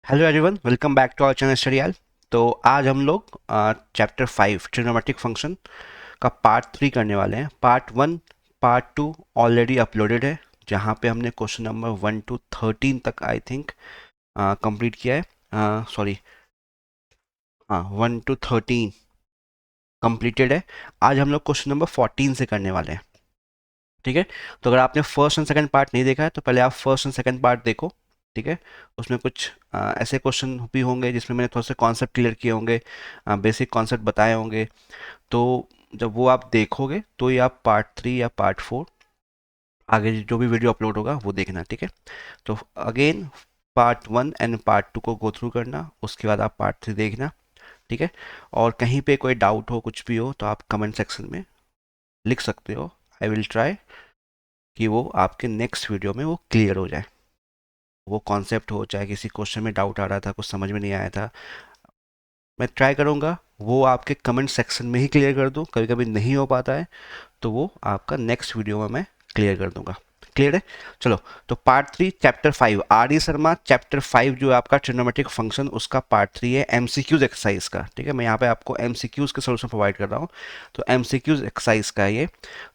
Hello everyone, welcome back to our channel Studyal. तो आज हम लोग चैप्टर 5 ट्रिग्नोमेट्रिक फंक्शन का पार्ट 3 करने वाले हैं। पार्ट 1 पार्ट 2 ऑलरेडी अपलोडेड है, जहाँ पे हमने क्वेश्चन नंबर 1 to 13 तक आई थिंक कंप्लीट किया है। सॉरी, हाँ, 1 to 13 कंप्लीटेड है। आज हम लोग क्वेश्चन नंबर 14 से करने वाले हैं। ठीक है, तो अगर आपने फर्स्ट एंड सेकंड पार्ट नहीं देखा है तो पहले आप फर्स्ट एंड सेकंड पार्ट देखो। ठीक है, उसमें कुछ ऐसे क्वेश्चन भी होंगे जिसमें मैंने थोड़ा सा कॉन्सेप्ट क्लियर किए होंगे, बेसिक कॉन्सेप्ट बताए होंगे। तो जब वो आप देखोगे तो ही आप पार्ट 3 या पार्ट 4 आगे जो भी वीडियो अपलोड होगा वो देखना। ठीक है, तो अगेन पार्ट 1 एंड पार्ट 2 को गो थ्रू करना, उसके बाद आप पार्ट 3 देखना। ठीक है, और कहीं पे कोई डाउट हो, कुछ भी हो, तो आप कमेंट सेक्शन में लिख सकते हो। आई विल ट्राई कि वो आपके नेक्स्ट वीडियो में वो क्लियर हो जाए। वो कॉन्सेप्ट हो, चाहे किसी क्वेश्चन में डाउट आ रहा था, कुछ समझ में नहीं आया था, मैं ट्राई करूँगा वो आपके कमेंट सेक्शन में ही क्लियर कर दूँ। कभी कभी नहीं हो पाता है तो वो आपका नेक्स्ट वीडियो में मैं क्लियर कर दूंगा। क्लियर है? चलो, तो part 3 chapter 5 R D Sharma chapter 5 जो है आपका ट्रिग्नोमेट्रिक फंक्शन, उसका पार्ट 3 है एमसीक्यूज एक्सरसाइज का। ठीक है, मैं यहाँ पे आपको एमसीक्यूज के सोल्यूशन प्रोवाइड कर रहा हूँ। तो एमसीक्यूज एक्सरसाइज का है ये,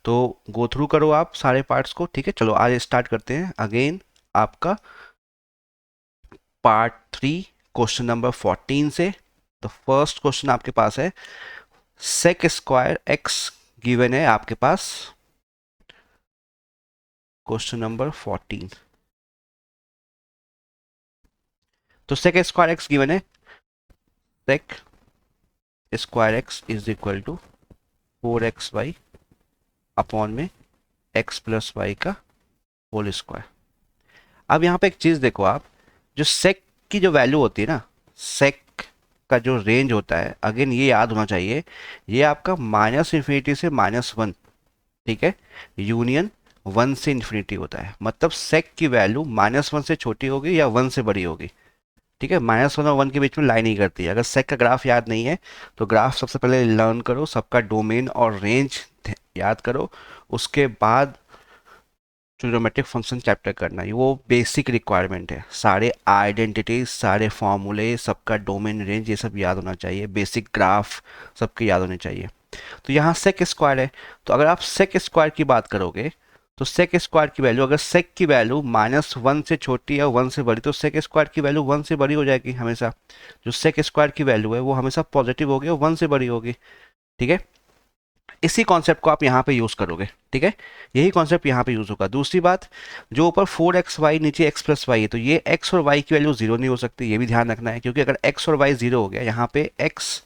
तो गो थ्रू करो आप सारे पार्ट्स को। ठीक है, चलो आज स्टार्ट करते हैं अगेन आपका पार्ट 3 क्वेश्चन नंबर 14 से। तो फर्स्ट क्वेश्चन आपके पास है सेक स्क्वायर एक्स गिवन है आपके पास, क्वेश्चन नंबर 14। तो सेक स्क्वायर एक्स गिवन है, sec square x is equal to 4xy upon में x प्लस वाई का होल स्क्वायर। अब यहाँ पे एक चीज देखो आप, जो सेक की जो वैल्यू होती है ना, सेक का जो रेंज होता है, अगेन ये याद होना चाहिए, ये आपका -∞ से -1, ठीक है, यूनियन 1 से इन्फिनिटी होता है। मतलब सेक की वैल्यू -1 से छोटी होगी या 1 से बड़ी होगी। ठीक है, -1 और 1 के बीच में लाइन नहीं करती है। अगर सेक का ग्राफ याद नहीं है तो ग्राफ सबसे पहले लर्न करो, सबका डोमेन और रेंज याद करो, उसके बाद ट्रिग्नोमेट्रिक फंक्शन चैप्टर करना। ये वो बेसिक रिक्वायरमेंट है। सारे आइडेंटिटीज, सारे फॉर्मूले, सबका डोमेन रेंज, ये सब याद होना चाहिए। बेसिक ग्राफ सबके याद होने चाहिए। तो यहाँ सेक स्क्वायर है, तो अगर आप सेक स्क्वायर की बात करोगे तो सेक स्क्वायर की वैल्यू, अगर सेक की वैल्यू -1 से छोटी या 1 से बड़ी, तो सेक स्क्वायर की वैल्यू 1 से बड़ी हो जाएगी हमेशा। जो सेक स्क्वायर की वैल्यू है वो हमेशा पॉजिटिव होगी और 1 से बड़ी होगी। ठीक है, इसी कॉन्सेप्ट को आप यहाँ पे यूज करोगे। ठीक है, यही कॉन्सेप्ट यहाँ पे यूज होगा। दूसरी बात, जो ऊपर 4xy नीचे x प्लस वाई है, तो ये x और y की वैल्यू जीरो नहीं हो सकती, ये भी ध्यान रखना है। क्योंकि अगर x और y जीरो हो गया, यहाँ पे x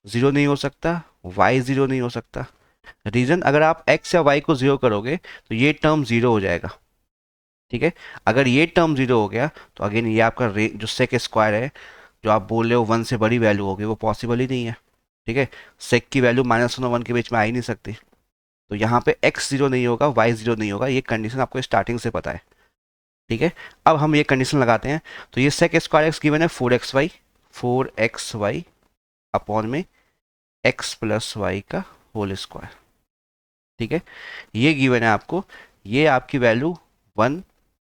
जीरो नहीं हो सकता, y जीरो नहीं हो सकता। रीजन, अगर आप x या y को जीरो करोगे तो ये टर्म जीरो हो जाएगा। ठीक है, अगर ये टर्म जीरो हो गया तो अगेन ये आपका जो सेक स्क्वायर है, जो आप बोल रहे हो 1 से बड़ी वैल्यू होगी, वो पॉसिबल ही नहीं है। ठीक है, सेक की वैल्यू -1 और 1 के बीच में आ ही नहीं सकती। तो यहाँ पे x जीरो नहीं होगा, y जीरो नहीं होगा, ये कंडीशन आपको स्टार्टिंग से पता है। ठीक है, अब हम ये कंडीशन लगाते हैं। तो ये सेक स्क्वायर एक्स गिवन है 4xy अपॉन में x प्लस वाई का होल स्क्वायर। ठीक है, ये गिवन है आपको, ये आपकी वैल्यू 1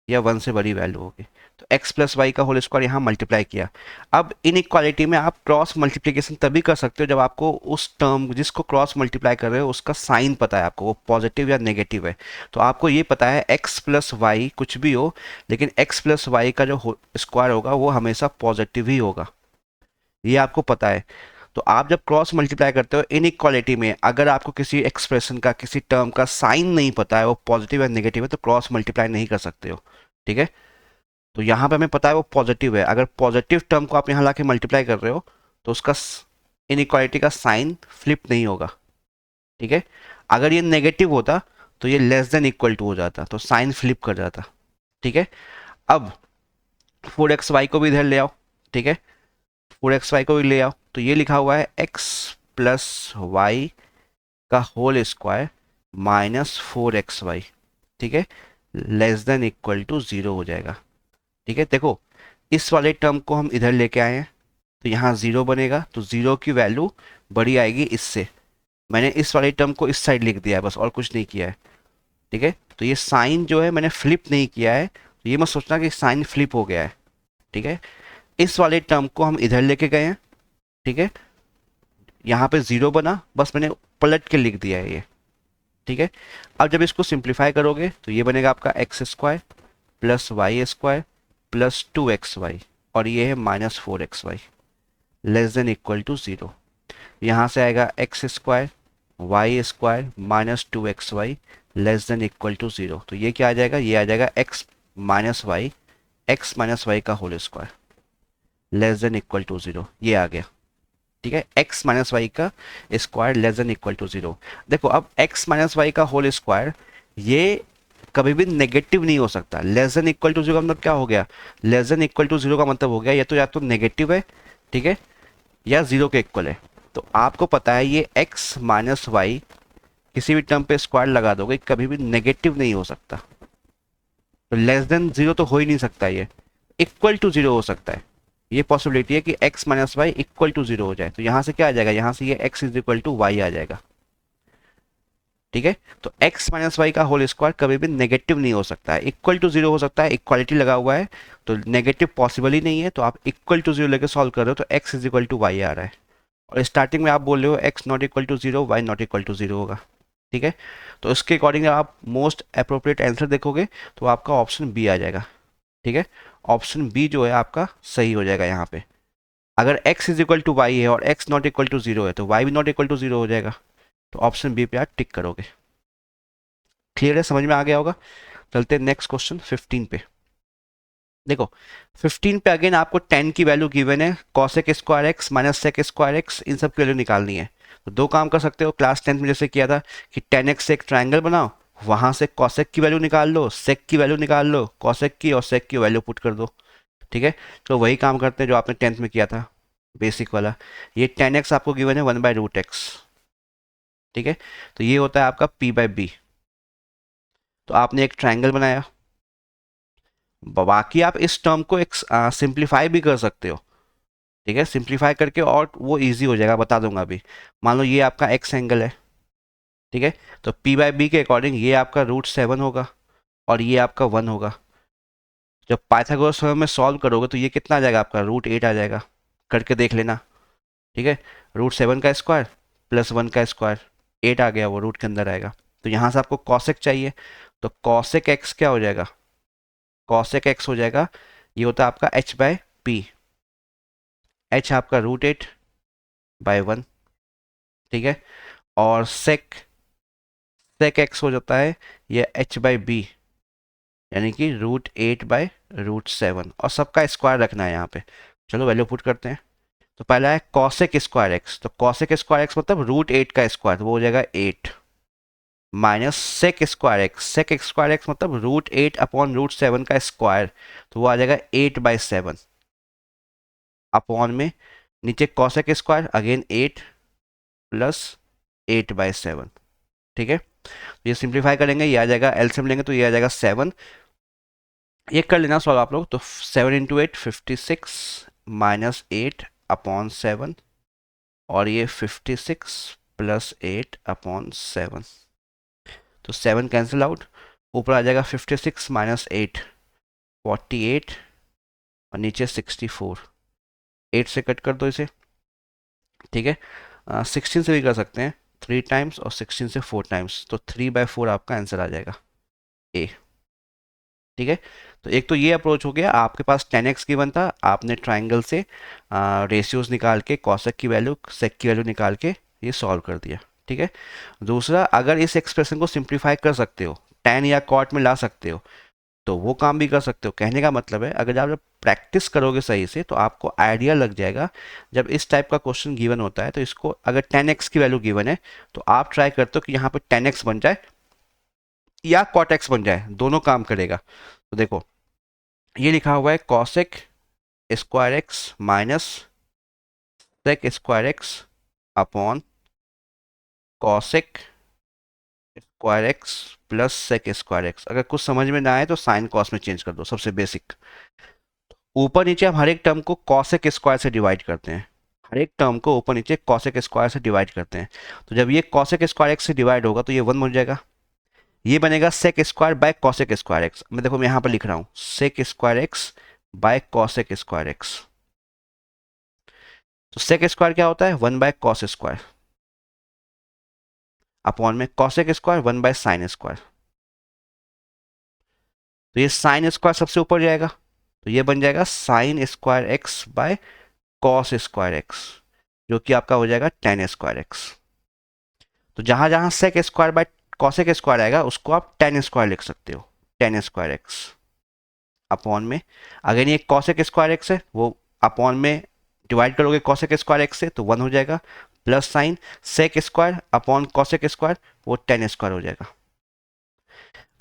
या 1 से बड़ी वैल्यू होगी। तो x प्लस वाई का होल स्क्वायर यहाँ मल्टीप्लाई किया। अब इन इक्वालिटी में आप क्रॉस मल्टीप्लिकेशन तभी कर सकते हो जब आपको उस टर्म जिसको क्रॉस मल्टीप्लाई कर रहे हो उसका साइन पता है, आपको वो पॉजिटिव या नेगेटिव है। तो आपको ये पता है x प्लस वाई कुछ भी हो, लेकिन x प्लस वाई का जो स्क्वायर होगा वो हमेशा पॉजिटिव ही होगा, ये आपको पता है। तो आप जब क्रॉस मल्टीप्लाई करते हो इन इक्वालिटी में, अगर आपको किसी एक्सप्रेशन का, किसी टर्म का साइन नहीं पता है, वो पॉजिटिव या नेगेटिव है, तो क्रॉस मल्टीप्लाई नहीं कर सकते हो। ठीक है, तो यहाँ पे हमें पता है वो पॉजिटिव है। अगर पॉजिटिव टर्म को आप यहाँ लाके मल्टीप्लाई कर रहे हो तो उसका इनइक्वालिटी का साइन फ्लिप नहीं होगा। ठीक है, अगर ये नेगेटिव होता तो ये लेस देन इक्वल टू हो जाता, तो साइन फ्लिप कर जाता। ठीक है, अब 4xy को भी इधर ले आओ। ठीक है, 4xy को भी ले आओ, तो ये लिखा हुआ है x प्लस वाई का होल स्क्वायर -4xy। ठीक है, less than equal to zero हो जाएगा। ठीक है, देखो इस वाले टर्म को हम इधर लेके आए हैं, तो यहाँ जीरो बनेगा, तो जीरो की वैल्यू बड़ी आएगी इससे। मैंने इस वाले टर्म को इस साइड लिख दिया है बस, और कुछ नहीं किया है। ठीक है, तो ये साइन जो है मैंने फ्लिप नहीं किया है, तो ये मत सोचना कि साइन फ्लिप हो गया है। ठीक है, इस वाले टर्म को हम इधर लेके गए हैं, ठीक है, यहाँ पे जीरो बना, बस मैंने पलट के लिख दिया है ये, ठीक है। अब जब इसको सिंप्लीफाई करोगे तो ये बनेगा आपका x square plus y square plus 2xy, और ये है -4xy less than equal to zero. यहाँ से आएगा x square y square -2xy less than equal to zero. तो ये क्या आ जाएगा, ये आ जाएगा एक्स माइनस वाई का whole square less than equal to zero, ये आ गया, ठीक है। एक्स माइनस वाई का square less than equal to zero. देखो अब एक्स माइनस वाई का होल स्क्वायर ये कभी भी नेगेटिव नहीं हो सकता। Less than equal to zero का मतलब क्या हो गया, less than equal to zero का मतलब हो गया या तो नेगेटिव है, ठीक है, या जीरो के इक्वल है। तो आपको पता है ये एक्स माइनस वाई किसी भी टर्म पे स्क्वायर लगा दोगे कभी भी नेगेटिव नहीं हो सकता। तो लेस देन जीरो तो हो ही नहीं सकता, ये इक्वल टू जीरो हो सकता है। ये पॉसिबिलिटी है कि x minus y equal to zero हो जाए। तो यहाँ से क्या आ जाएगा, यहाँ से ये x is equal to y आ जाएगा, ठीक है। तो x माइनस वाई का होल स्क्वायर कभी भी नेगेटिव नहीं हो सकता है, इक्वल टू जीरो हो सकता है, इक्वालिटी लगा हुआ है तो नेगेटिव पॉसिबल ही नहीं है। तो आप इक्वल टू जीरो लेकर सॉल्व कर रहे हो तो x is equal to y आ रहा है, और स्टार्टिंग में आप बोल रहे हो x not equal to zero, y not equal to zero होगा, ठीक है। तो इसके अकॉर्डिंग आप मोस्ट अप्रोप्रिएट आंसर देखोगे तो आपका ऑप्शन बी आ जाएगा, ठीक है। ऑप्शन बी जो है आपका सही हो जाएगा यहाँ पे। अगर x is equal to y है और x not equal to zero है तो y भी नॉट इक्वल टू जीरो हो जाएगा। तो ऑप्शन बी पे आप टिक करोगे। क्लियर है, समझ में आ गया होगा। चलते हैं नेक्स्ट क्वेश्चन 15 पे। देखो 15 पे अगेन आपको 10 की वैल्यू गिवन है, cosec square x minus sec square x, इन सब की वैल्यू निकालनी है। तो दो काम कर सकते हो, क्लास 10 में जैसे किया था कि 10x से एक ट्राइंगल बनाओ, वहां से कॉसेक की वैल्यू निकाल लो, सेक की वैल्यू निकाल लो, कॉसेक की और सेक की वैल्यू पुट कर दो, ठीक है। तो वही काम करते हैं जो आपने 10th में किया था, बेसिक वाला। ये 10x आपको गिवन है 1/√x, ठीक है। तो ये होता है आपका p/b। तो आपने एक ट्राइंगल बनाया, बाकी आप इस टर्म को एक सिंप्लीफाई भी कर सकते हो, ठीक है, सिंप्लीफाई करके और वो इजी हो जाएगा, बता दूंगा अभी। मान लो ये आपका एक्स एंगल है, ठीक है। तो p/b के अकॉर्डिंग ये आपका √7 होगा और ये आपका 1 होगा। जब पाइथागोरस थ्योरम में सॉल्व करोगे तो ये कितना आ जाएगा आपका √8 आ जाएगा, करके देख लेना, ठीक है। √7 का स्क्वायर प्लस 1 का स्क्वायर, 8 आ गया, वो रूट के अंदर आएगा। तो यहाँ से आपको कॉसेक चाहिए, तो कॉसेक एक्स क्या हो जाएगा, कॉसेक एक्स हो जाएगा, ये होता है आपका h/p, h आपका √8/1, ठीक है। और सेक सेक एक्स हो जाता है ये h/b, यानी कि √8/√7, और सबका स्क्वायर रखना है यहाँ पे। चलो वैल्यू पुट करते हैं। तो पहला है कॉसेक स्क्वायर एक्स, तो कॉसेक स्क्वायर एक्स मतलब √8 का स्क्वायर, तो वो हो जाएगा 8, माइनस सेक स्क्वायर एक्स मतलब √8/√7 का स्क्वायर, तो वो आ जाएगा 8/7, अपॉन में नीचे कॉसेक स्क्वायर अगेन 8 प्लस 8/7, ठीक है। तो ये सिंप्लीफाई करेंगे, ये आ जाएगा, एलसीएम लेंगे तो ये आ जाएगा 7। ये कर लेना सॉल्व आप लोग, तो 7 इंटू 8 56 माइनस 8/7, और ये 56 प्लस 8/7, तो 7 कैंसिल आउट, ऊपर आ जाएगा 56 माइनस 8 48, और नीचे 64, 8 से कट कर दो इसे, ठीक है। 16 से भी कर सकते हैं, 3 टाइम्स और 16 से 4 टाइम्स, तो 3/4 आपका आंसर आ जाएगा ए, ठीक है। तो एक तो ये अप्रोच हो गया, आपके पास 10x गिवन था, आपने ट्राइंगल से रेशियोज निकाल के कॉसेक की वैल्यू सेक की वैल्यू निकाल के ये सॉल्व कर दिया, ठीक है। दूसरा, अगर इस एक्सप्रेशन को सिंप्लीफाई कर सकते हो, tan या cot में ला सकते हो, तो वो काम भी कर सकते हो। कहने का मतलब है अगर आप जब प्रैक्टिस करोगे सही से तो आपको आइडिया लग जाएगा। जब इस टाइप का क्वेश्चन गिवन होता है तो इसको अगर 10x की वैल्यू गिवन है तो आप ट्राई करते हो कि यहाँ पे 10x बन जाए या cot x बन जाए, दोनों काम करेगा। तो देखो ये लिखा हुआ है cosec square x minus sec square x upon cosec square x plus sec square x. अगर कुछ समझ में ना आए तो साइन कॉस में चेंज कर दो, सबसे बेसिक। ऊपर नीचे हम हर एक टर्म को कॉसेक स्क्वायर से डिवाइड करते हैं, हर एक टर्म को ऊपर नीचे कॉसेक स्क्वायर से डिवाइड करते हैं। तो जब ये कॉसेक स्क्वायर एक्स से डिवाइड होगा तो ये 1 बन जाएगा, ये बनेगा sec square by cosec square x. मैं देखो मैं यहाँ पर लिख रहा हूँ sec square x by cosec square x, तो सेक स्क्वायर क्या होता है, 1/cos² अपॉन में कॉसेक स्क्वायर 1/sin स्क्वायर। तो ये साइन स्क्वायर सबसे ऊपर जाएगा, तो ये बन जाएगा sin²x/cos²x, जो कि आपका हो जाएगा tan²x। तो जहां जहां sec square by cosec square आएगा उसको आप tan² लिख सकते हो, tan²x अपॉन में, अगर ये कॉसेक स्क्वायर एक्स है वो अपॉन में डिवाइड करोगे कॉसेक स्क्वायर एक्स से तो 1 हो जाएगा, plus sine sec square upon cosec square वो tan² हो जाएगा।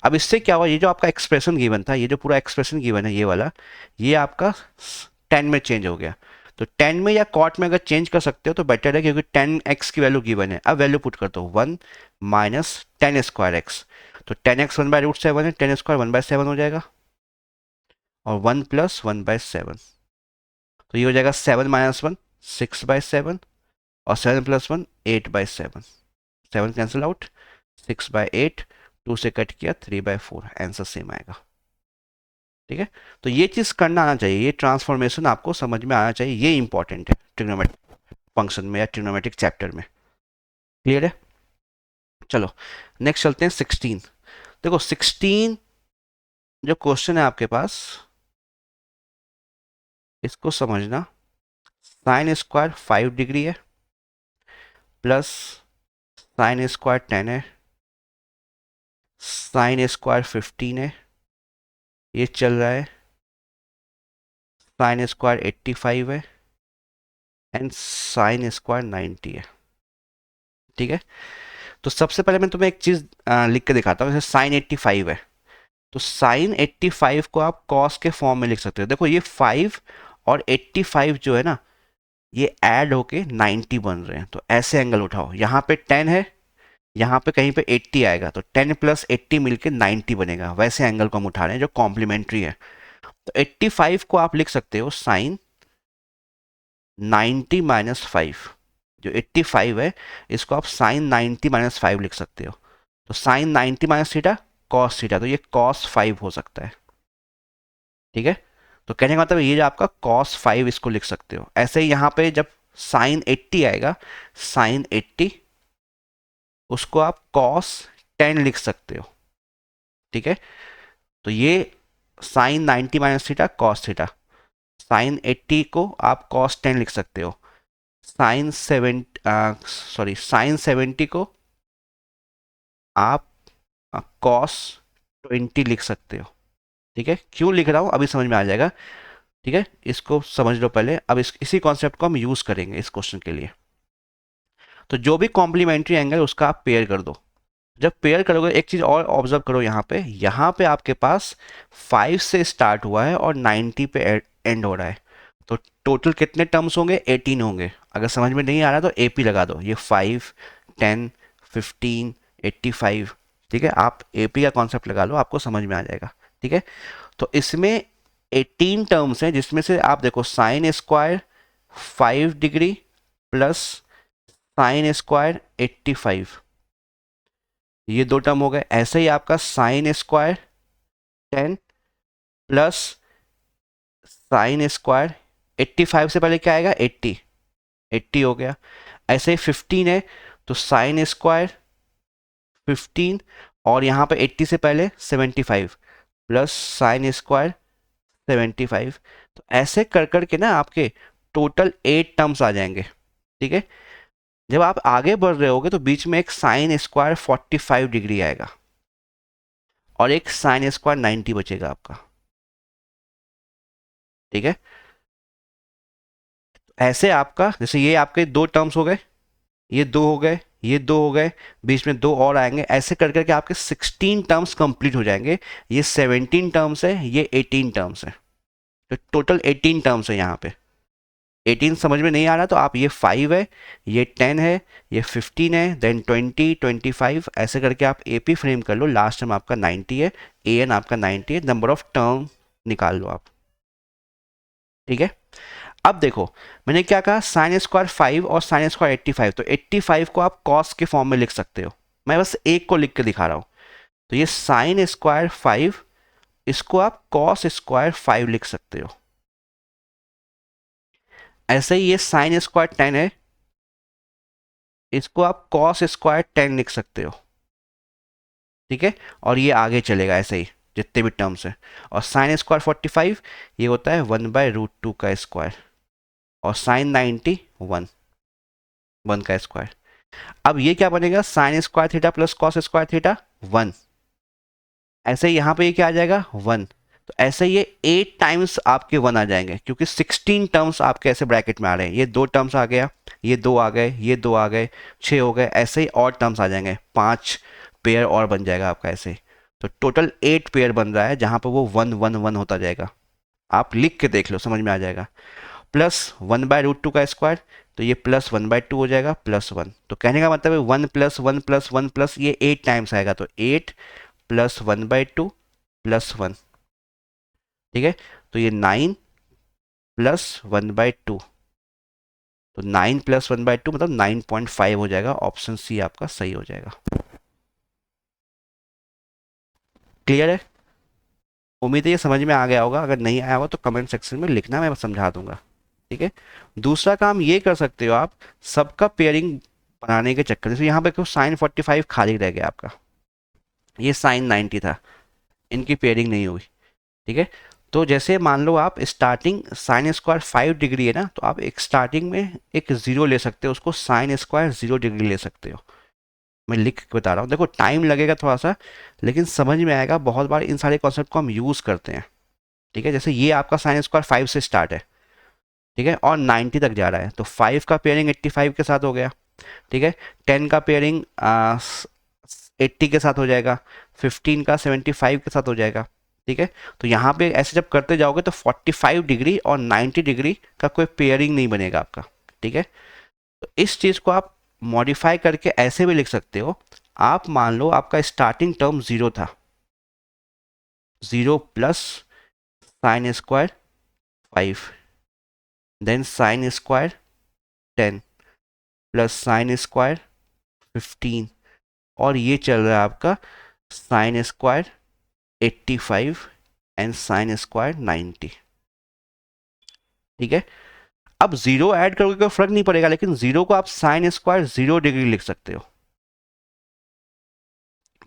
अब इससे क्या हुआ, ये जो आपका एक्सप्रेशन गिवन था, ये जो पूरा एक्सप्रेशन गिवन है ये वाला, ये आपका टेन में चेंज हो गया। तो टेन में या कॉट में अगर चेंज कर सकते हो तो बेटर है, क्योंकि 10x की वैल्यू गिवन है। अब वैल्यू पुट कर दो 1 माइनस tan²x, तो tan x 1/√7 है, tan² 1/7 हो जाएगा, और 1 प्लस 1/7, तो ये हो जाएगा 7 माइनस 1 6/7, और 7 प्लस 1 8/7, 7 कैंसिल आउट, 6/8, 2 से कट किया 3/4, आंसर सेम आएगा। ठीक है, तो ये चीज़ करना आना चाहिए, ये ट्रांसफॉर्मेशन आपको समझ में आना चाहिए, ये इंपॉर्टेंट है ट्रिग्नोमेट्रिक फंक्शन में या ट्रिग्नोमेट्रिक चैप्टर में। क्लियर है? चलो नेक्स्ट चलते हैं 16। देखो 16 जो क्वेश्चन है आपके पास, इसको समझना, sin² 5 डिग्री है, प्लस sin² 10 है, sin² 15 है, ये चल रहा है, sin² 85 है, एंड sin² 90 है। ठीक है, तो सबसे पहले मैं तुम्हें एक चीज लिख के दिखाता हूँ। जैसे sin 85 है, तो sin 85 को आप cos के फॉर्म में लिख सकते हो। देखो ये 5 और 85 जो है ना, ये ऐड होके 90 बन रहे हैं, तो ऐसे एंगल उठाओ। यहाँ पे 10 है, यहाँ पे कहीं पे 80 आएगा, तो 10 प्लस 80 मिलके 90 बनेगा। वैसे एंगल को हम उठा रहे हैं जो कॉम्प्लीमेंट्री है। तो 85 को आप लिख सकते हो sin 90 माइनस 5। जो 85 है इसको आप sin 90 माइनस 5 लिख सकते हो। तो sin 90 minus theta cos theta, तो ये cos 5 हो सकता है। ठीक है, तो कहने का मतलब ये जो आपका cos 5 इसको लिख सकते हो। ऐसे ही यहाँ पे जब sin 80 आएगा, sin 80 उसको आप cos 10 लिख सकते हो। ठीक है, तो ये sin 90 minus theta cos theta, sin 80 को आप cos 10 लिख सकते हो। sin 70 को आप cos 20 लिख सकते हो। ठीक है, क्यों लिख रहा हूं अभी समझ में आ जाएगा। ठीक है, इसको समझ लो पहले, अब इसी कॉन्सेप्ट को हम यूज करेंगे इस क्वेश्चन के लिए। तो जो भी कॉम्प्लीमेंट्री एंगल उसका आप पेयर कर दो। जब पेयर करोगे एक चीज और ऑब्जर्व करो, यहाँ पे आपके पास 5 से स्टार्ट हुआ है और 90 पे एंड हो रहा है, तो टोटल कितने टर्म्स होंगे, 18 होंगे। अगर समझ में नहीं आ रहा तो एपी लगा दो, ये 5 10 15 85। ठीक है, आप एपी का कॉन्सेप्ट लगा लो, आपको समझ में आ जाएगा। ठीक है, तो इसमें 18 टर्म्स हैं, जिसमें से आप देखो sin² 5 डिग्री प्लस sin² 85, ये दो टर्म हो गए। ऐसे ही आपका sin² 10 प्लस sin² 85 से पहले क्या आएगा, 80, 80 हो गया। ऐसे ही 15 है, तो sin² 15, और यहाँ पे 80 से पहले 75 प्लस sin² 75। तो ऐसे कर करके ना आपके टोटल 8 टर्म्स आ जाएंगे। ठीक है, जब आप आगे बढ़ रहे होगे तो बीच में एक sin² 45 डिग्री आएगा और एक sin² 90 बचेगा आपका। ठीक है, ऐसे आपका जैसे ये आपके दो टर्म्स हो गए, ये दो हो गए, ये दो हो गए, बीच में दो और आएंगे, ऐसे कर करके आपके 16 टर्म्स कंप्लीट हो जाएंगे। ये 17 टर्म्स है, ये 18 टर्म्स है, तो टोटल 18 टर्म्स है यहाँ पे। 18 समझ में नहीं आ रहा तो आप ये 5 है, ये 10 है, ये 15 है, देन 20 25, ऐसे करके आप एपी फ्रेम कर लो। लास्ट टर्म आपका 90 है, एन आपका 90 है, नंबर ऑफ टर्म निकाल लो आप। ठीक है, अब देखो मैंने क्या कहा, sin² 5 और sin² 85, तो 85 को आप cos के फॉर्म में लिख सकते हो। मैं बस एक को लिख के दिखा रहा हूं। तो ये sin² 5, इसको आप cos² 5 लिख सकते हो। ऐसे ही ये साइन स्क्वायर 10 है, इसको आप कॉस स्क्वायर 10 लिख सकते हो, ठीक है। और ये आगे चलेगा ऐसे ही जितने भी टर्म्स हैं। और साइन स्क्वायर 45 ये होता है 1/√2 का स्क्वायर, और साइन 90 1, 1 का स्क्वायर। अब ये क्या बनेगा, sine square theta plus cos square theta 1। ऐसे ही यहाँ पे ये क्या आ जाएगा 1। तो ऐसे ये 8 टाइम्स आपके 1 आ जाएंगे, क्योंकि 16 टर्म्स आपके ऐसे ब्रैकेट में आ रहे हैं। ये 2 टर्म्स आ गया, ये 2 आ गए, ये 2 आ गए, 6 हो गए, ऐसे ही और टर्म्स आ जाएंगे, 5 पेयर और बन जाएगा आपका ऐसे ही। तो टोटल 8 पेयर बन रहा है, जहाँ पर वो 1 1 1 होता जाएगा। आप लिख के देख लो, समझ में आ जाएगा। प्लस 1/√2 का स्क्वायर, तो ये +1/2 हो जाएगा +1। तो कहने का मतलब है 1 + 1 + 1 ये 8 टाइम्स आएगा, तो 8 + 1/2 +1, ठीक है। तो ये 9 + 1/2, तो 9 + 1/2 मतलब 9.5 हो जाएगा। ऑप्शन सी आपका सही हो जाएगा। क्लियर है? उम्मीद है ये समझ में आ गया होगा। अगर नहीं आया होगा तो कमेंट सेक्शन में लिखना, मैं समझा दूंगा, ठीक है। दूसरा काम ये कर सकते हो आप, सबका पेयरिंग बनाने के चक्कर से यहाँ पे क्यों साइन 45 खाली रह गया आपका, ये साइन 90 था, इनकी पेयरिंग नहीं हुई, ठीक है। तो जैसे मान लो आप स्टार्टिंग साइन स्क्वायर 5 डिग्री है ना, तो आप एक स्टार्टिंग में एक जीरो ले सकते हो, उसको साइन स्क्वायर 0 डिग्री ले सकते हो। मैं लिख के बता रहा हूँ, देखो टाइम लगेगा थोड़ा सा, लेकिन समझ में आएगा। बहुत बार इन सारे कॉन्सेप्ट को हम यूज़ करते हैं, ठीक है। जैसे ये आपका साइन स्क्वायर 5 से स्टार्ट है, ठीक है, और 90 तक जा रहा है, तो 5 का पेयरिंग 85 के साथ हो गया, ठीक है। 10 का पेयरिंग 80 के साथ हो जाएगा, 15 का 75 के साथ हो जाएगा, ठीक है। तो यहाँ पे ऐसे जब करते जाओगे तो 45 डिग्री और 90 डिग्री का कोई पेयरिंग नहीं बनेगा आपका, ठीक है। तो इस चीज़ को आप मॉडिफाई करके ऐसे भी लिख सकते हो। आप मान लो आपका स्टार्टिंग टर्म 0 था, 0 plus sine square 5, then sine square 10 plus sine square 15, और ये चल रहा है आपका sine square 85 and sine square 90, ठीक है। अब जीरो ऐड करोगे कोई फर्क नहीं पड़ेगा, लेकिन जीरो को आप साइन स्क्वायर 0 डिग्री लिख सकते हो,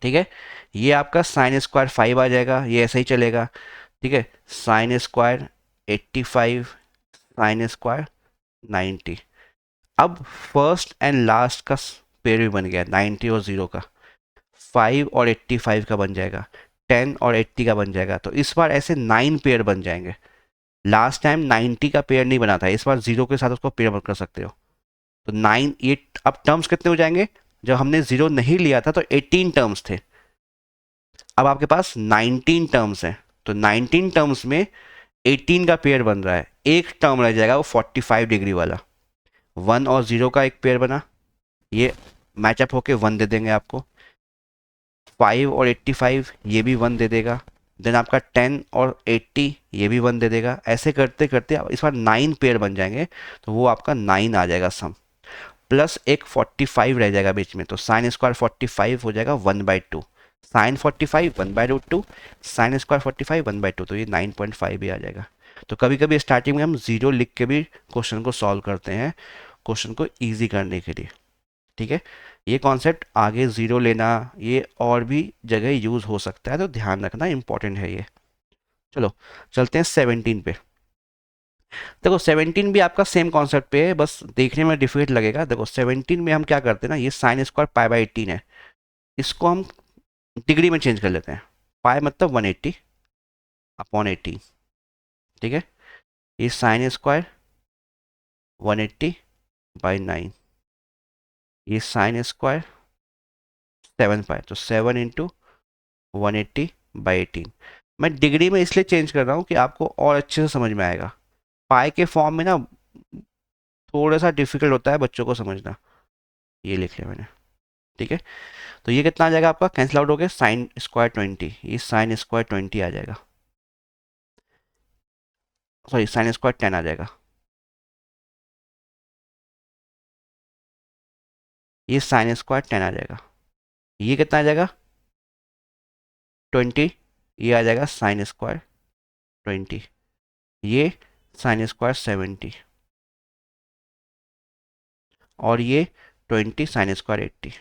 ठीक है। ये आपका साइन स्क्वायर 5 आ जाएगा, ये ऐसा ही चलेगा, ठीक है। Sign square 85 sign square 90। अब फर्स्ट एंड लास्ट का पेयर भी बन गया 90 और 0 का, 5 और 85 का बन जाएगा, 10 और 80 का बन जाएगा। तो इस बार ऐसे 9 पेयर बन जाएंगे। लास्ट टाइम 90 का पेयर नहीं बना था, इस बार 0 के साथ उसको पेयर कर सकते हो। तो 9 ये अब टर्म्स कितने हो जाएंगे, जब हमने 0 नहीं लिया था तो 18 टर्म्स थे, अब आपके पास 19 टर्म्स हैं। तो 19 टर्म्स में 18 का पेयर बन रहा है, एक टर्म रह जाएगा वो 45 डिग्री वाला। 1 और 0 का एक पेयर बना, ये मैचअप होके 1 दे देंगे आपको। 5 और 85 ये भी 1 दे देगा। देन आपका 10 और 80 ये भी 1 दे देगा। ऐसे करते करते इस बार 9 पेयर बन जाएंगे, तो वो आपका 9 आ जाएगा सम, प्लस एक 45 रह जाएगा बीच में, तो साइन स्क्वायर 45 हो जाएगा 1/2, साइन 45 1/√2, साइन स्क्वायर 45 1/2, तो ये 9.5 भी आ जाएगा। तो कभी कभी स्टार्टिंग में हम जीरो लिख के भी क्वेश्चन को सॉल्व करते हैं, क्वेश्चन को ईजी करने के लिए, ठीक है। ये कॉन्सेप्ट आगे जीरो लेना ये और भी जगह यूज हो सकता है, तो ध्यान रखना, इंपॉर्टेंट है ये। चलो चलते हैं 17 पे। देखो 17 भी आपका सेम कॉन्सेप्ट पे है, बस देखने में डिफरेंट लगेगा। देखो 17 में हम क्या करते हैं ना, ये साइन स्क्वायर π/18 है, इसको हम डिग्री में चेंज कर लेते हैं। पाई मतलब 180/18, ठीक है। ये साइन स्क्वायर 180/9, ये साइन स्क्वायर 7 पाई, तो 7 × 180/18। मैं डिग्री में इसलिए चेंज कर रहा हूँ कि आपको और अच्छे से समझ में आएगा। पाई के फॉर्म में ना थोड़ा सा डिफिकल्ट होता है बच्चों को समझना। ये लिख लिया मैंने, ठीक है। तो ये कितना आ जाएगा आपका, कैंसिल आउट हो गया, साइन स्क्वायर 20, ये साइन स्क्वायर 20 आ जाएगा, सॉरी साइन स्क्वायर 10 आ जाएगा, ये साइन स्क्वायर 10 आ जाएगा। ये कितना आ जाएगा 20, ये आ जाएगा साइन स्क्वायर 20, ये साइन स्क्वायर 70, और ये 20 sine square 80,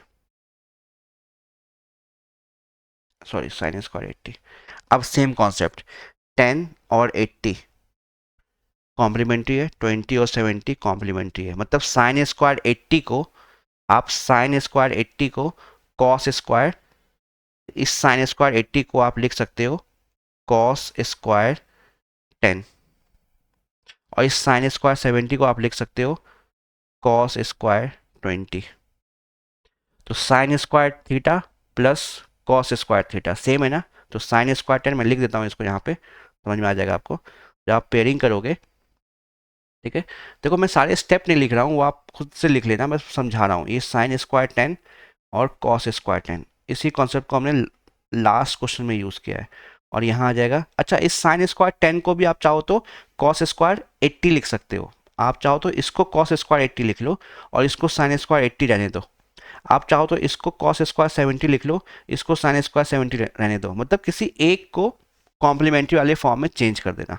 sorry sine square 80। अब सेम कॉन्सेप्ट, 10 और 80 कॉम्प्लीमेंट्री है, 20 और 70 कॉम्प्लीमेंट्री है, मतलब साइन स्क्वायर 80 को आप साइन स्क्वायर 80 को कॉस स्क्वायर, इस साइन स्क्वायर 80 को आप लिख सकते हो कॉस स्क्वायर 10, और इस साइन स्क्वायर 70 को आप लिख सकते हो कॉस स्क्वायर 20। तो sine square theta plus cos square theta same है ना, तो साइन स्क्वायर 10 मैं लिख देता हूँ इसको यहाँ पे, समझ में आ जाएगा आपको जब आप पेयरिंग करोगे। ठीक है, देखो मैं सारे स्टेप नहीं लिख रहा हूँ, वो आप खुद से लिख लेना, मैं समझा रहा हूँ। ये साइन स्क्वायर 10 और कॉस स्क्वायर 10, इसी कॉन्सेप्ट को हमने लास्ट क्वेश्चन में यूज़ किया है, और यहाँ आ जाएगा। अच्छा, इस साइन स्क्वायर 10 को भी आप चाहो तो कॉस स्क्वायर 80 लिख सकते हो, आप चाहो तो इसको कॉस स्क्वायर 80 लिख लो और इसको साइन स्क्वायर 80 रहने दो, आप चाहो तो इसको कॉस स्क्वायर 70 लिख लो, इसको साइन स्क्वायर 70 रहने दो, मतलब किसी एक को कॉम्प्लीमेंट्री वाले फॉर्म में चेंज कर देना।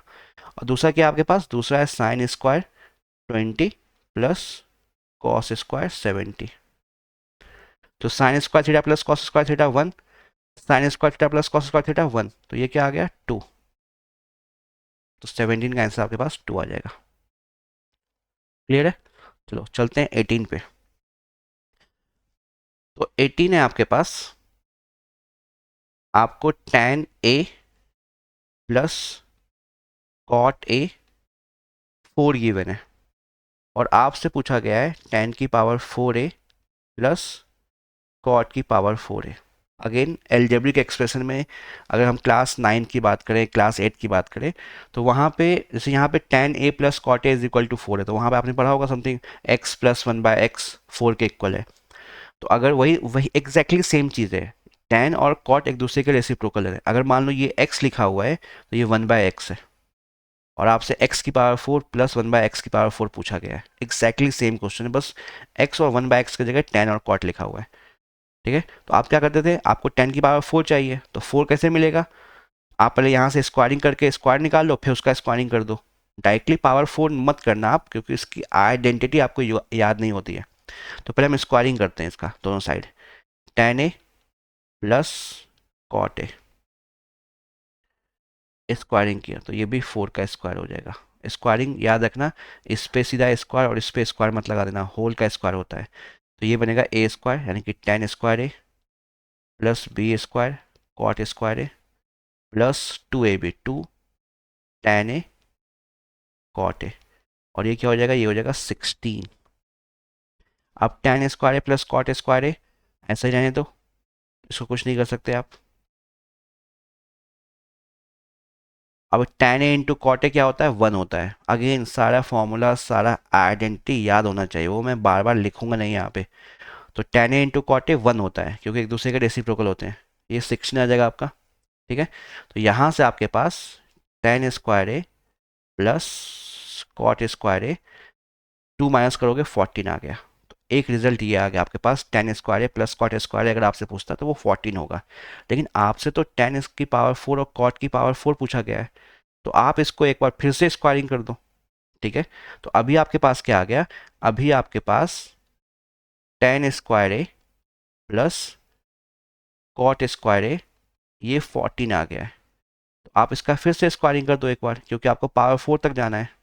और दूसरा क्या आपके पास, दूसरा है sine square 20 plus cos square 70। तो sine square theta plus cos square theta 1, sine square theta plus cos square theta 1, तो ये क्या आ गया 2, तो 17 का आंसर आपके पास 2 आ जाएगा। क्लियर है, चलो चलते हैं 18 पे। तो 18 है आपके पास, आपको tan a plus cot a 4 given है, और आपसे पूछा गया है tan की पावर 4a प्लस कॉट की power 4a। Again algebraic expression में अगर हम क्लास 9 की बात करें, क्लास 8 की बात करें, तो वहाँ पे जैसे यहाँ पे tan a plus cot a is equal to 4 है, तो वहाँ पे आपने पढ़ा होगा समथिंग x प्लस 1/x 4 के इक्वल है। तो अगर वही वही एग्जैक्टली सेम चीज़ है, tan और cot एक दूसरे के रेसिप्रोकल है, अगर मान लो ये x लिखा हुआ है तो ये 1/x है, और आपसे x की पावर 4 प्लस 1/x की पावर 4 पूछा गया है, एग्जैक्टली सेम क्वेश्चन है, बस x और 1/x की जगह tan और cot लिखा हुआ है। ठीक है, तो आप क्या करते थे, आपको 10 की पावर 4 चाहिए, तो 4 कैसे मिलेगा, आप पहले यहाँ से स्क्वायरिंग करके स्क्वायर निकाल लो, फिर उसका स्क्वायरिंग कर दो। डायरेक्टली पावर 4 मत करना आप, क्योंकि इसकी आइडेंटिटी आपको याद नहीं होती है। तो पहले हम स्क्वायरिंग करते हैं इसका दोनों side, tan a plus cot a, squaring किया तो ये भी 4 का स्क्वायर हो जाएगा। स्क्वायरिंग याद रखना, इस पे सीधा स्क्वायर और इस पे स्क्वायर मत लगा देना, होल का स्क्वायर होता है। तो ये बनेगा ए स्क्वायर, यानी कि tan square a plus b square cot square a plus 2ab 2 tan a cot a, और ये क्या हो जाएगा, ये हो जाएगा 16। अब tan square a plus cot square ए ऐसा ही रहने दो, इसको कुछ नहीं कर सकते आप। अब tan a into cot a क्या होता है, 1 होता है। अगेन सारा फॉर्मूला सारा आइडेंटिटी याद होना चाहिए, वो मैं बार बार लिखूंगा नहीं यहाँ पे। तो tan a into cot a 1 होता है, क्योंकि एक दूसरे के रेसिप्रोकल होते हैं। ये 16 आ जाएगा आपका। ठीक है, तो यहाँ से आपके पास tan square a plus cot square A 2 minus करोगे 14 आ गया। तो एक रिजल्ट ये आ गया आपके पास, tan square a plus cot square ए अगर आपसे पूछता तो वो 14 होगा, लेकिन आपसे तो tan की पावर 4 और कॉट की पावर 4 पूछा गया है, तो आप इसको एक बार फिर से स्क्वायरिंग कर दो। ठीक है, तो अभी आपके पास क्या आ गया, अभी आपके पास tan square a plus cot square ए, ये 14 आ गया है। तो आप इसका फिर से स्क्वायरिंग कर दो एक बार, क्योंकि आपको पावर 4 तक जाना है।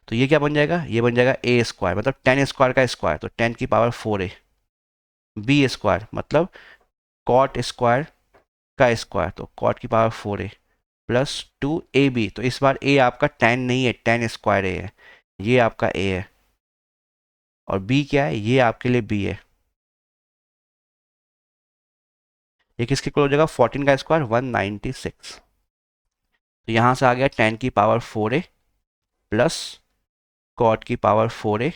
तो ये क्या बन जाएगा, ये बन जाएगा ए स्क्वायर, मतलब tan स्क्वायर का स्क्वायर, तो tan की पावर 4a, बी स्क्वायर मतलब कॉट स्क्वायर का स्क्वायर, तो कॉट की पावर 4a प्लस 2ab, तो इस बार a आपका tan नहीं है, tan स्क्वायर a है, ये आपका a है, और b क्या है, ये आपके लिए b है। ये किसके इक्वल हो जाएगा, 14 का स्क्वायर 196। तो यहाँ से आ गया tan की पावर 4a प्लस कॉट की power 4a,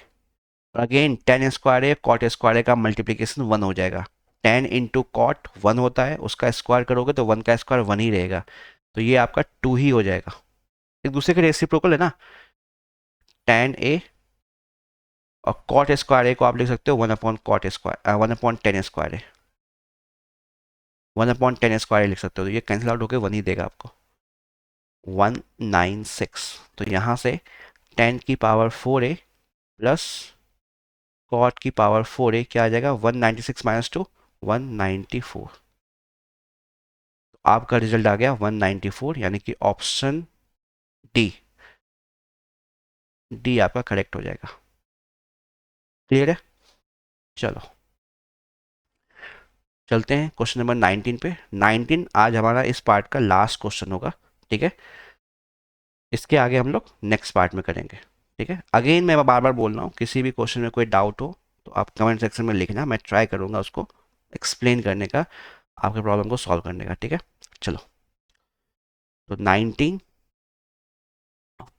again tan square है कॉट स्क्वायर है का मल्टीप्लीकेशन 1 हो जाएगा। tan इंटू कॉट 1 होता है, उसका स्क्वायर करोगे तो 1 का स्क्वायर 1 ही रहेगा, तो ये आपका 2 ही हो जाएगा। एक दूसरे के रेसिप्रोकल है ना, tan ए और कॉट स्क्वायर ए को आप लिख सकते हो 1/tan स्क्वायर है, 1/tan स्क्वायर लिख सकते हो, तो ये कैंसिल आउट होकर 1 ही देगा आपको, 196। तो यहाँ से tan की पावर 4a प्लस कॉट की पावर 4a क्या आ जाएगा, 196 माइनस टू 194। आपका रिजल्ट आ गया 194, यानी कि ऑप्शन डी, डी आपका करेक्ट हो जाएगा। क्लियर है? चलो चलते हैं क्वेश्चन नंबर 19 पे। 19 आज हमारा इस पार्ट का लास्ट क्वेश्चन होगा, ठीक है। इसके आगे हम लोग नेक्स्ट पार्ट में करेंगे, ठीक है। अगेन मैं बार बार बोल रहा हूँ, किसी भी क्वेश्चन में कोई डाउट हो तो आप कमेंट सेक्शन में लिखना, मैं ट्राई करूँगा उसको एक्सप्लेन करने का, आपके प्रॉब्लम को सॉल्व करने का, ठीक है। चलो, तो 19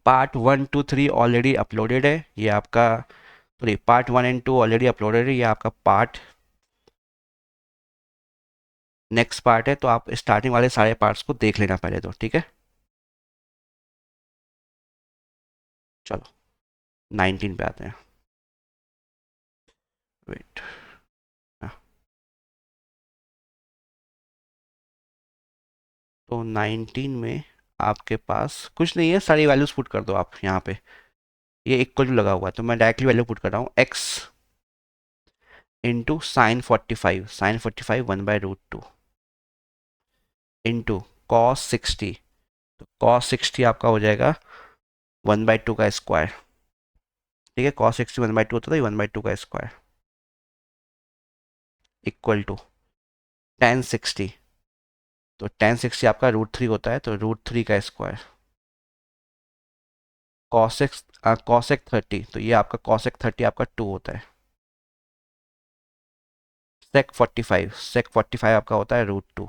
पार्ट 1 2 3 ऑलरेडी अपलोडेड है, ये आपका, sorry part 1 and 2 already uploaded है, ये आपका पार्ट नेक्स्ट पार्ट है, तो आप स्टार्टिंग वाले सारे पार्ट्स को देख लेना पहले तो, ठीक है। चलो 19 पे आते हैं। वेट, तो 19 में आपके पास कुछ नहीं है, सारी वैल्यूज पुट कर दो आप यहाँ पे। ये इक्वल टू लगा हुआ है तो मैं डायरेक्टली वैल्यू पुट कर रहा हूँ, x into sine 45 1/√2 into cos 60, तो cos 60 आपका हो जाएगा 1/2 का स्क्वायर, ठीक है। cos 60 1/2 होता था, 1/2 का स्क्वायर इक्वल टू tan 60, तो tan 60 आपका √3 होता है, तो √3 का स्क्वायर cosec 30, तो ये आपका cosec 30 आपका 2 होता है। sec 45 आपका होता है √2।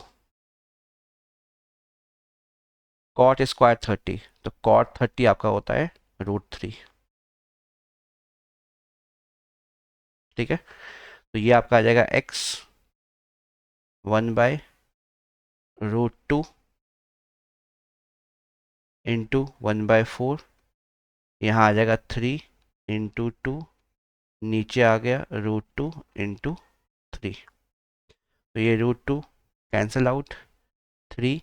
cot² 30, तो cot 30 आपका होता है √3, ठीक है। तो ये आपका आ जाएगा x 1/√2 इंटू 1/4, यहाँ आ जाएगा 3 इंटू 2, नीचे आ गया √2 इंटू 3, तो ये √2 कैंसिल आउट, 3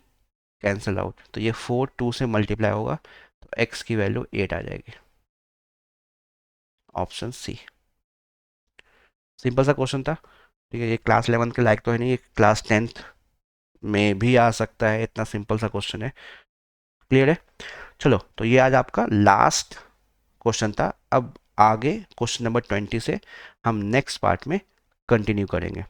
कैंसिल आउट, तो ये 4 2 से मल्टीप्लाई होगा, तो x की वैल्यू 8 आ जाएगी, ऑप्शन सी। सिंपल सा क्वेश्चन था, ठीक है। ये क्लास 11 के लायक तो है नहीं, ये क्लास 10th में भी आ सकता है, इतना सिंपल सा क्वेश्चन है। क्लियर है? चलो, तो ये आज आपका लास्ट क्वेश्चन था। अब आगे क्वेश्चन नंबर 20 से हम नेक्स्ट पार्ट में कंटिन्यू करेंगे।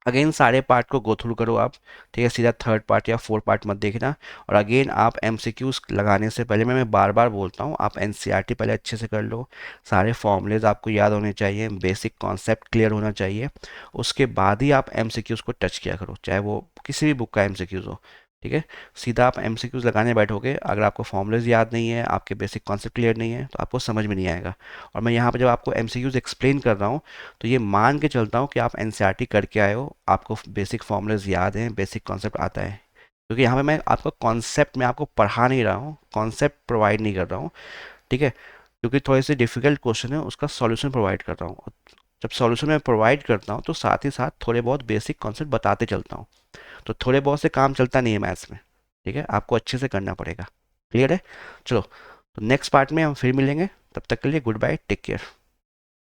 अगेन सारे पार्ट को गो थ्रू करो आप, ठीक है। सीधा थर्ड पार्ट या फोर्थ पार्ट मत देखना। और अगेन आप एमसीक्यूज लगाने से पहले, मैं बार बार बोलता हूँ, आप एनसीईआरटी पहले अच्छे से कर लो, सारे फॉर्मूलेज आपको याद होने चाहिए, बेसिक कॉन्सेप्ट क्लियर होना चाहिए, उसके बाद ही आप एमसीक्यूज को टच किया करो, चाहे वो किसी भी बुक का एमसीक्यूज हो, ठीक है। सीधा आप एमसीक्यूज लगाने बैठोगे, अगर आपको फॉर्मूलेज याद नहीं है, आपके बेसिक कॉन्सेप्ट क्लियर नहीं है, तो आपको समझ में नहीं आएगा। और मैं यहाँ पर जब आपको एमसीक्यूज एक्सप्लेन कर रहा हूँ, तो ये मान के चलता हूँ कि आप एनसीईआरटी करके आए हो, आपको बेसिक फॉर्मूलाज याद हैं, बेसिक कॉन्सेप्ट आता है। क्योंकि यहाँ पे मैं आपको कॉन्सेप्ट में आपको पढ़ा नहीं रहा हूँ, कॉन्सेप्ट प्रोवाइड नहीं कर रहा हूँ, ठीक है। क्योंकि थोड़े से डिफिकल्ट क्वेश्चन है, उसका सॉल्यूशन प्रोवाइड कर रहा हूँ। जब सॉल्यूशन मैं प्रोवाइड करता हूँ तो साथ ही साथ थोड़े बहुत बेसिक कॉन्सेप्ट बताते चलता हूँ, तो थोड़े बहुत से काम चलता नहीं है मैथ्स में, ठीक है। आपको अच्छे से करना पड़ेगा। क्लियर है? चलो, तो नेक्स्ट पार्ट में हम फिर मिलेंगे, तब तक के लिए गुड बाय, टेक केयर।